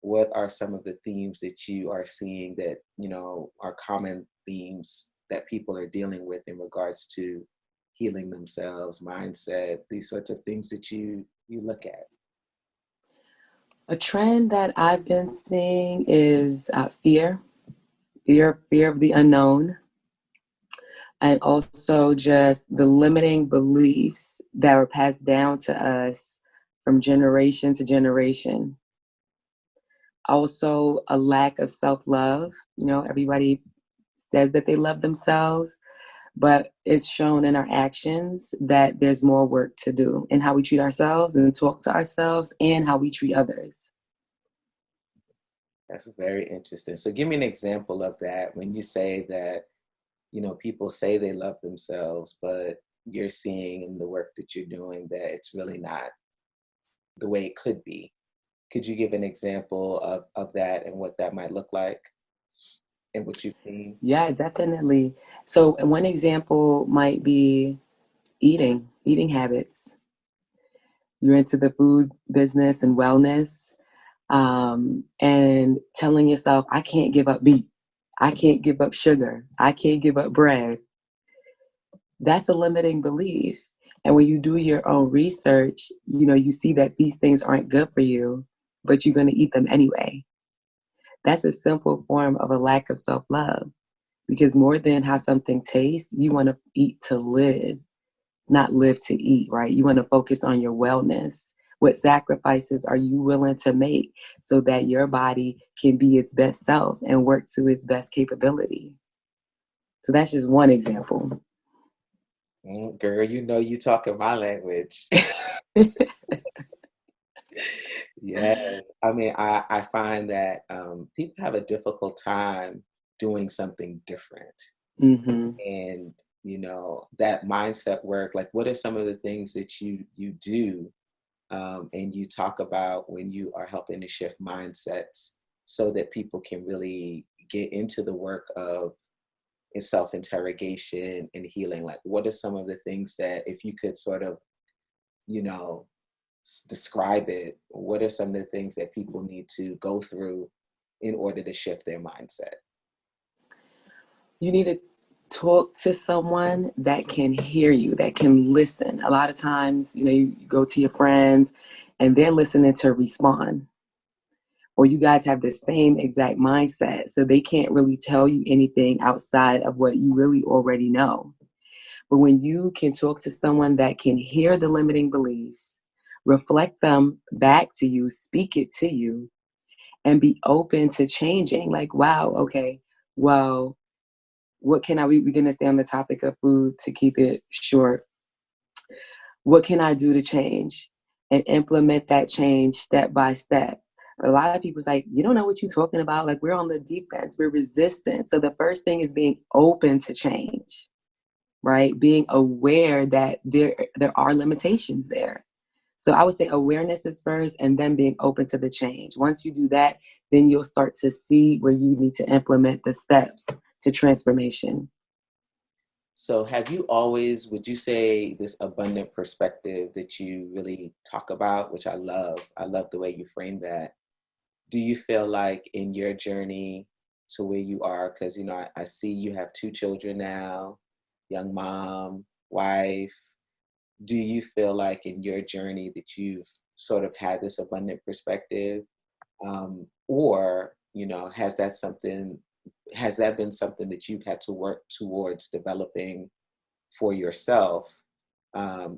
what are some of the themes that you are seeing that, are common themes that people are dealing with in regards to healing themselves, mindset, these sorts of things that you look at? A trend that I've been seeing is fear of the unknown, and also just the limiting beliefs that were passed down to us from generation to generation. Also, a lack of self love. Everybody says that they love themselves, but it's shown in our actions that there's more work to do in how we treat ourselves and talk to ourselves and how we treat others. That's very interesting. So give me an example of that when you say that, people say they love themselves, but you're seeing in the work that you're doing that it's really not the way it could be. Could you give an example of that and what that might look like and what you've seen? Yeah, definitely. So, one example might be eating habits. You're into the food business and wellness, and telling yourself, I can't give up meat. I can't give up sugar. I can't give up bread. That's a limiting belief. And when you do your own research, you see that these things aren't good for you, but you're going to eat them anyway. That's a simple form of a lack of self love, because more than how something tastes, you want to eat to live, not live to eat, right? You want to focus on your wellness. What sacrifices are you willing to make so that your body can be its best self and work to its best capability? So that's just one example. Girl, you talking my language. Yes. I mean, I find that people have a difficult time doing something different. Hmm. And, that mindset work, like what are some of the things that you do and you talk about when you are helping to shift mindsets so that people can really get into the work of self-interrogation and healing? Like, what are some of the things that, if you could sort of, you know, describe it, what are some of the things that people need to go through in order to shift their mindset? You need to talk to someone that can hear you, that can listen. A lot of times, you go to your friends and they're listening to respond, or you guys have the same exact mindset. So they can't really tell you anything outside of what you really already know. But when you can talk to someone that can hear the limiting beliefs, reflect them back to you, speak it to you, and be open to changing, like, wow, okay, well, what can we're going to stay on the topic of food to keep it short. What can I do to change and implement that change step by step? A lot of people's like, you don't know what you're talking about. Like, we're on the defense, we're resistant. So the first thing is being open to change, right? Being aware that there are limitations there. So I would say awareness is first, and then being open to the change. Once you do that, then you'll start to see where you need to implement the steps to transformation. So have you always, would you say, this abundant perspective that you really talk about, which I love the way you frame that. Do you feel like in your journey to where you are, because I see you have two children now, young mom, wife, do you feel like in your journey that you've sort of had this abundant perspective, or has that been something that you've had to work towards developing for yourself,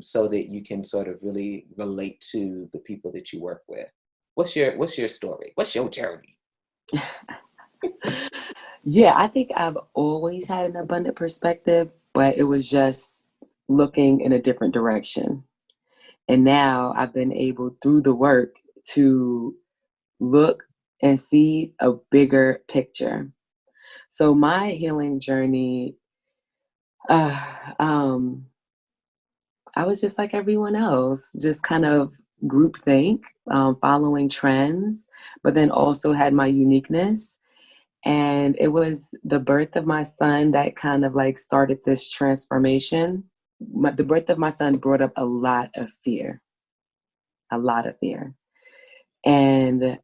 so that you can sort of really relate to the people that you work with? What's your story? What's your journey? Yeah, I think I've always had an abundant perspective, but it was just looking in a different direction. And now I've been able, through the work, to look and see a bigger picture. So my healing journey, uh, um, I was just like everyone else, just kind of groupthink, following trends, but then also had my uniqueness. And it was the birth of my son that kind of like started this transformation. The birth of my son brought up a lot of fear, a lot of fear. And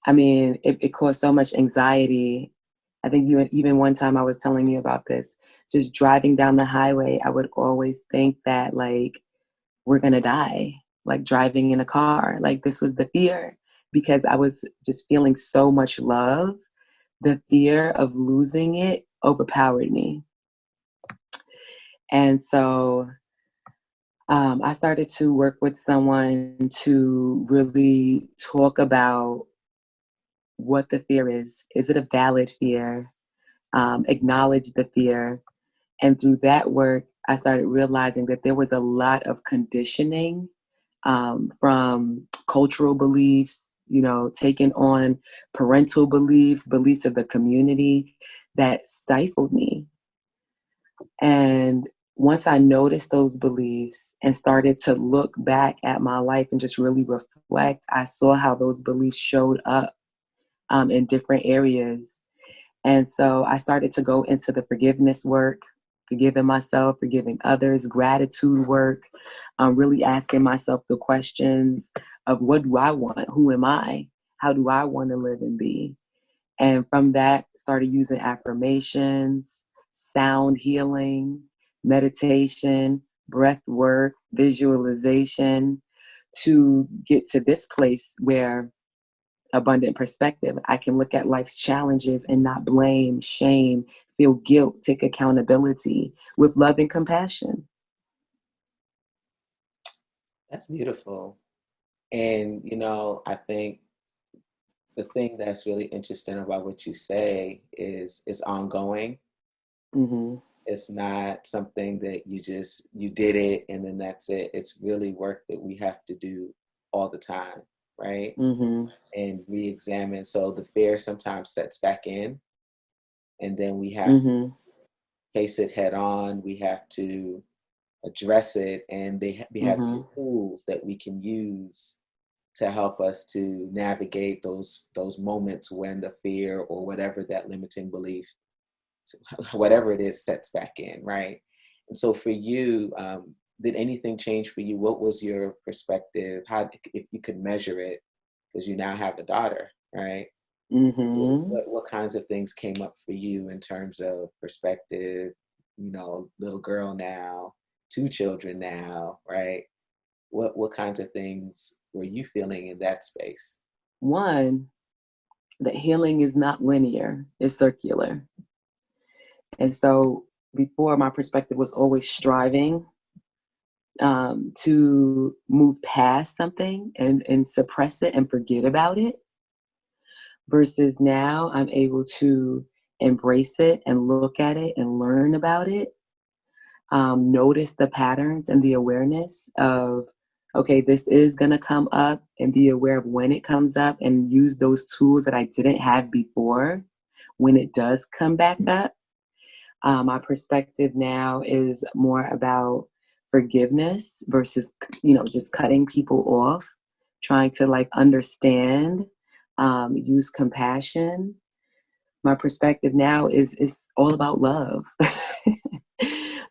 I mean, it caused so much anxiety. I think you even one time I was telling you about this. Just driving down the highway, I would always think that like we're gonna die, like driving in a car. Like this was the fear because I was just feeling so much love. The fear of losing it overpowered me. And so I started to work with someone to really talk about what the fear is. Is it a valid fear? Acknowledge the fear. And through that work, I started realizing that there was a lot of conditioning from cultural beliefs, you know, taking on parental beliefs, beliefs of the community that stifled me. And once I noticed those beliefs and started to look back at my life and just really reflect, I saw how those beliefs showed up in different areas. And so I started to go into the forgiveness work, forgiving myself, forgiving others, gratitude work, really asking myself the questions of what do I want? Who am I? How do I want to live and be? And from that, started using affirmations, sound healing, meditation, breath work, visualization to get to this place where abundant perspective, I can look at life's challenges and not blame, shame, feel guilt, take accountability with love and compassion. That's beautiful. And, I think the thing that's really interesting about what you say is it's ongoing. Mhm. It's not something that you did it and then that's it. It's really work that we have to do all the time, right? Mhm. And re-examine. So the fear sometimes sets back in, and then we have to Mhm. face it head on. We have to address it, and we have these Mhm. tools that we can use to help us to navigate those moments when the fear or whatever that limiting belief, whatever it is, sets back in, right? And so for you, did anything change for you? What was your perspective? How, if you could measure it, because you now have a daughter, right? Mhm. What kinds of things came up for you in terms of perspective? Little girl now, two children now, right? What kinds of things were you feeling in that space? One, that healing is not linear, it's circular. And so before my perspective was always striving to move past something and suppress it and forget about it, versus now I'm able to embrace it and look at it and learn about it, notice the patterns and the awareness of, okay, this is going to come up and be aware of when it comes up and use those tools that I didn't have before when it does come back up. My perspective now is more about forgiveness versus, just cutting people off, trying to like understand, use compassion. My perspective now is all about love.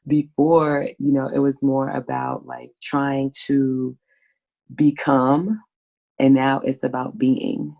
Before, it was more about like trying to become, and now it's about being.